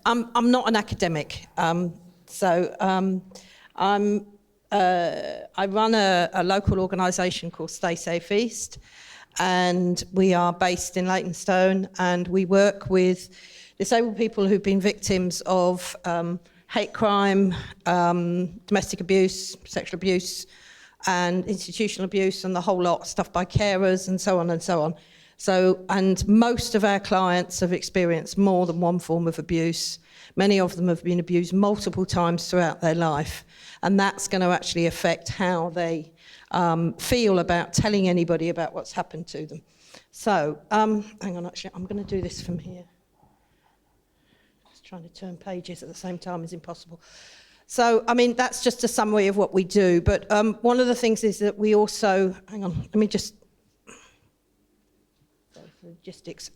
I'm not an academic, I run a local organisation called Stay Safe East, and we are based in Leytonstone, and we work with disabled people who've been victims of hate crime, domestic abuse, sexual abuse, and institutional abuse, and the whole lot, stuff by carers, and so on and so on. And most of our clients have experienced more than one form of abuse. Many of them have been abused multiple times throughout their life, and that's going to actually affect how they feel about telling anybody about what's happened to them. So, hang on, actually, I'm going to do this from here. Just trying to turn pages at the same time is impossible. So, I mean, that's just a summary of what we do, but one of the things is that we also, hang on, let me just, logistics.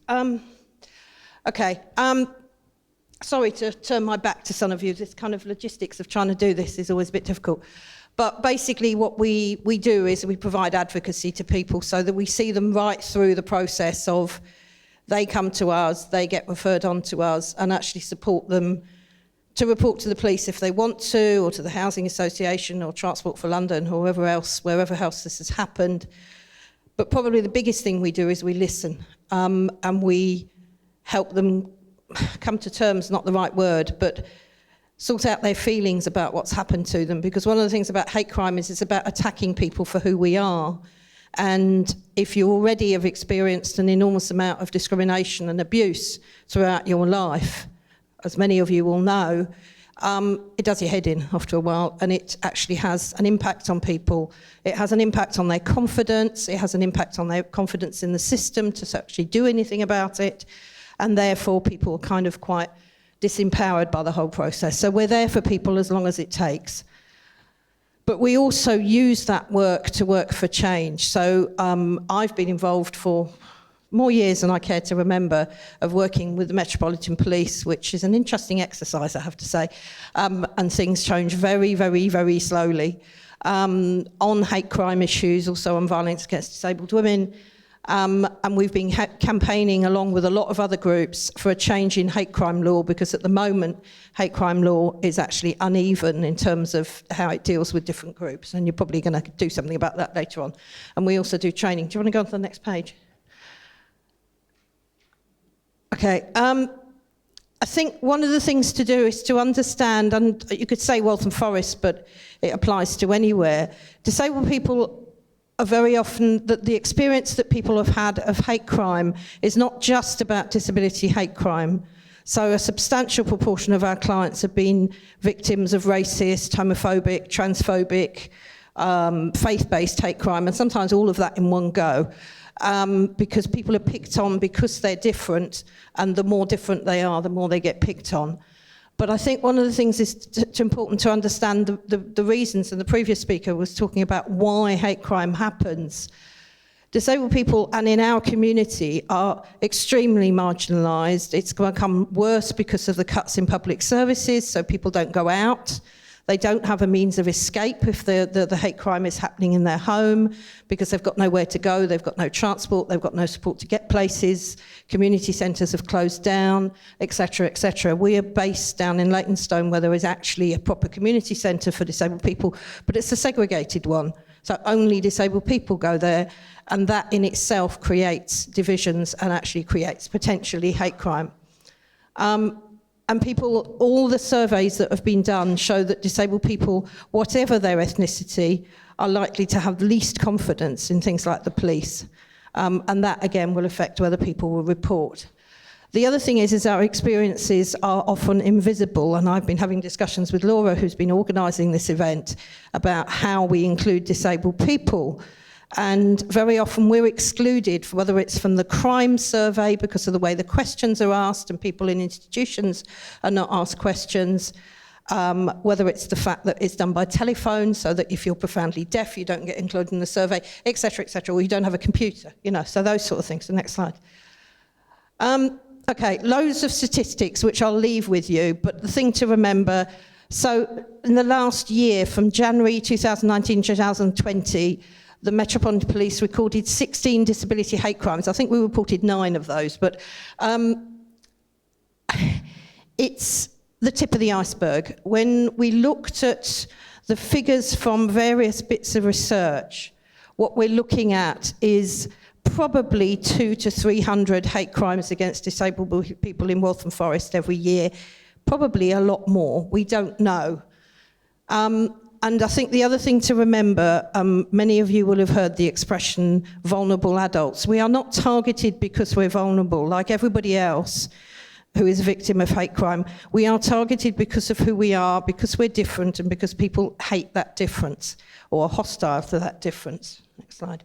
Sorry to turn my back to some of you. This kind of logistics of trying to do this is always a bit difficult. But basically what we do is we provide advocacy to people so that we see them right through the process of they come to us, they get referred on to us, and actually support them to report to the police if they want to, or to the Housing Association or Transport for London, or wherever else this has happened. But probably the biggest thing we do is we listen, and we help them come to terms, not the right word, but sort out their feelings about what's happened to them. Because one of the things about hate crime is it's about attacking people for who we are. And if you already have experienced an enormous amount of discrimination and abuse throughout your life, as many of you will know, it does your head in after a while, and it actually has an impact on people. It has an impact on their confidence. It has an impact on their confidence in the system to actually do anything about it. And therefore, people are kind of quite disempowered by the whole process. So we're there for people as long as it takes. But we also use that work to work for change. So I've been involved for more years than I care to remember of working with the Metropolitan Police, which is an interesting exercise, I have to say. And things change very, very, very slowly on hate crime issues, also on violence against disabled women. And we've been campaigning along with a lot of other groups for a change in hate crime law, because at the moment, hate crime law is actually uneven in terms of how it deals with different groups. And you're probably going to do something about that later on. And we also do training. Do you want to go on to the next page? Okay. I think one of the things to do is to understand, and you could say Waltham Forest, but it applies to anywhere. Disabled people are very often, that the experience that people have had of hate crime is not just about disability hate crime. So a substantial proportion of our clients have been victims of racist, homophobic, transphobic, faith-based hate crime, and sometimes all of that in one go. Because people are picked on because they're different, and the more different they are, the more they get picked on. But I think one of the things is important to understand the reasons, and the previous speaker was talking about why hate crime happens. Disabled people, and in our community, are extremely marginalised. It's become worse because of the cuts in public services, so people don't go out. They don't have a means of escape if the hate crime is happening in their home, because they've got nowhere to go, they've got no transport, they've got no support to get places, community centres have closed down, etc., etc. We are based down in Leytonstone, where there is actually a proper community centre for disabled people, but it's a segregated one, so only disabled people go there, and that in itself creates divisions and actually creates potentially hate crime. And people, all the surveys that have been done show that disabled people, whatever their ethnicity, are likely to have least confidence in things like the police. And that, again, will affect whether people will report. The other thing is our experiences are often invisible, and I've been having discussions with Laura, who's been organising this event, about how we include disabled people. And very often we're excluded, whether it's from the crime survey because of the way the questions are asked and people in institutions are not asked questions, whether it's the fact that it's done by telephone, so that if you're profoundly deaf you don't get included in the survey, etc., or you don't have a computer, so those sort of things. The next slide. Okay, loads of statistics which I'll leave with you, but the thing to remember, so in the last year, from January 2019 to 2020, the Metropolitan Police recorded 16 disability hate crimes. I think we reported 9 of those, but it's the tip of the iceberg. When we looked at the figures from various bits of research, what we're looking at is probably 200 to 300 hate crimes against disabled people in Waltham Forest every year. Probably a lot more. We don't know. And I think the other thing to remember, many of you will have heard the expression vulnerable adults. We are not targeted because we're vulnerable, like everybody else who is a victim of hate crime. We are targeted because of who we are, because we're different, and because people hate that difference or are hostile to that difference. Next slide.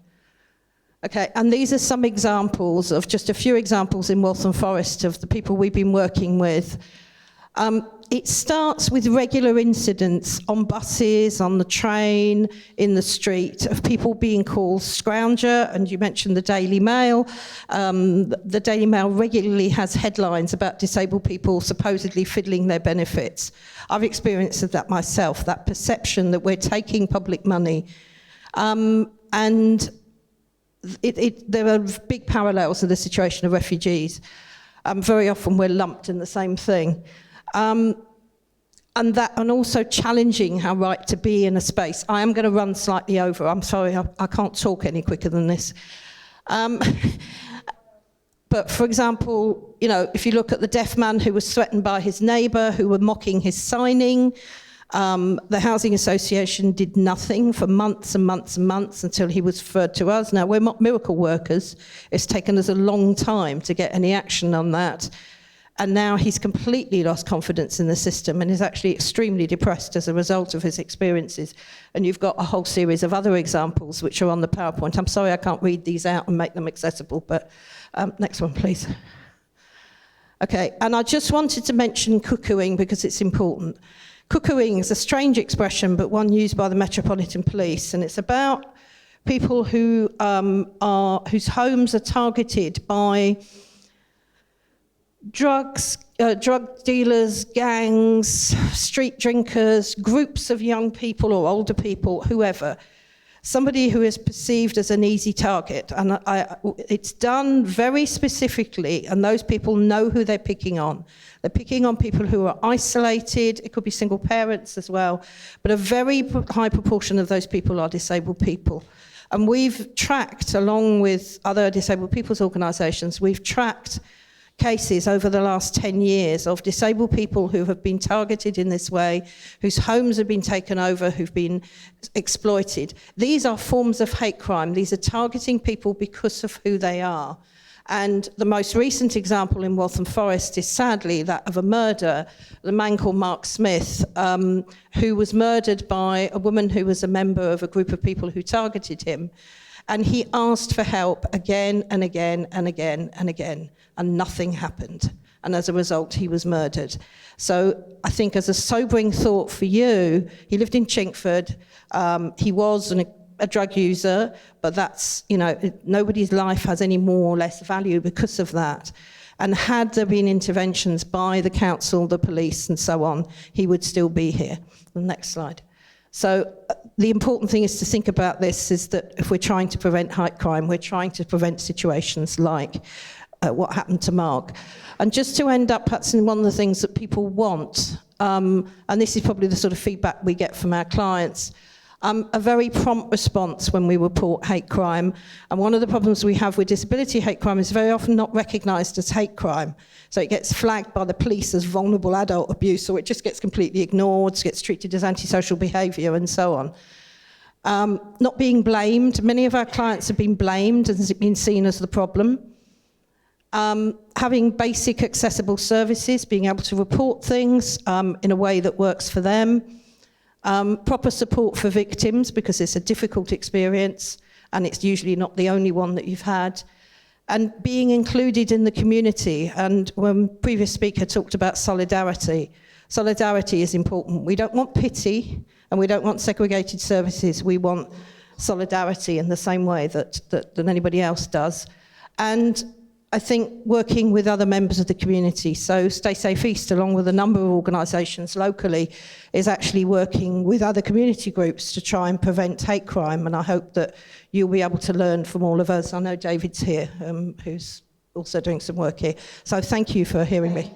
Okay, and these are some examples of, just a few examples in Waltham Forest of the people we've been working with. It starts with regular incidents on buses, on the train, in the street, of people being called scrounger, and you mentioned the Daily Mail. The Daily Mail regularly has headlines about disabled people supposedly fiddling their benefits. I've experienced that myself, that perception that we're taking public money. And there are big parallels to the situation of refugees. Very often we're lumped in the same thing. And also challenging our right to be in a space. I am going to run slightly over. I'm sorry, I can't talk any quicker than this. But for example, you know, if you look at the deaf man who was threatened by his neighbour, who were mocking his signing, the Housing Association did nothing for months and months and months until he was referred to us. Now, we're not miracle workers. It's taken us a long time to get any action on that. And now he's completely lost confidence in the system and is actually extremely depressed as a result of his experiences. And you've got a whole series of other examples which are on the PowerPoint. I'm sorry I can't read these out and make them accessible, but next one, please. Okay, and I just wanted to mention cuckooing because it's important. Cuckooing is a strange expression, but one used by the Metropolitan Police, and it's about people who whose homes are targeted by drug dealers, gangs, street drinkers, groups of young people or older people, whoever. Somebody who is perceived as an easy target. And it's done very specifically, and those people know who they're picking on. They're picking on people who are isolated. It could be single parents as well. But a very high proportion of those people are disabled people. And we've tracked, along with other disabled people's organisations, we've tracked cases over the last 10 years of disabled people who have been targeted in this way, whose homes have been taken over, who've been exploited. These are forms of hate crime. These are targeting people because of who they are. And the most recent example in Waltham Forest is sadly that of a murder, the man called Mark Smith, who was murdered by a woman who was a member of a group of people who targeted him. And he asked for help again and again and again and again, and nothing happened. And as a result, he was murdered. So I think as a sobering thought for you, he lived in Chinkford. He was a drug user, but that's, you know, nobody's life has any more or less value because of that. And had there been interventions by the council, the police, and so on, he would still be here. The next slide. So the important thing is to think about this is that if we're trying to prevent hate crime, we're trying to prevent situations like what happened to Mark. And just to end up, perhaps in one of the things that people want, and this is probably the sort of feedback we get from our clients, a very prompt response when we report hate crime. And one of the problems we have with disability hate crime is very often not recognised as hate crime. So it gets flagged by the police as vulnerable adult abuse, or it just gets completely ignored, gets treated as antisocial behaviour and so on. Not being blamed. Many of our clients have been blamed and been seen as the problem. Having basic accessible services, being able to report things in a way that works for them. Proper support for victims, because it's a difficult experience and it's usually not the only one that you've had. And being included in the community. And when previous speaker talked about solidarity, solidarity is important. We don't want pity and we don't want segregated services. We want solidarity in the same way that anybody else does. And I think working with other members of the community, so Stay Safe East, along with a number of organisations locally, is actually working with other community groups to try and prevent hate crime, and I hope that you'll be able to learn from all of us. I know David's here, who's also doing some work here. So thank you for hearing me.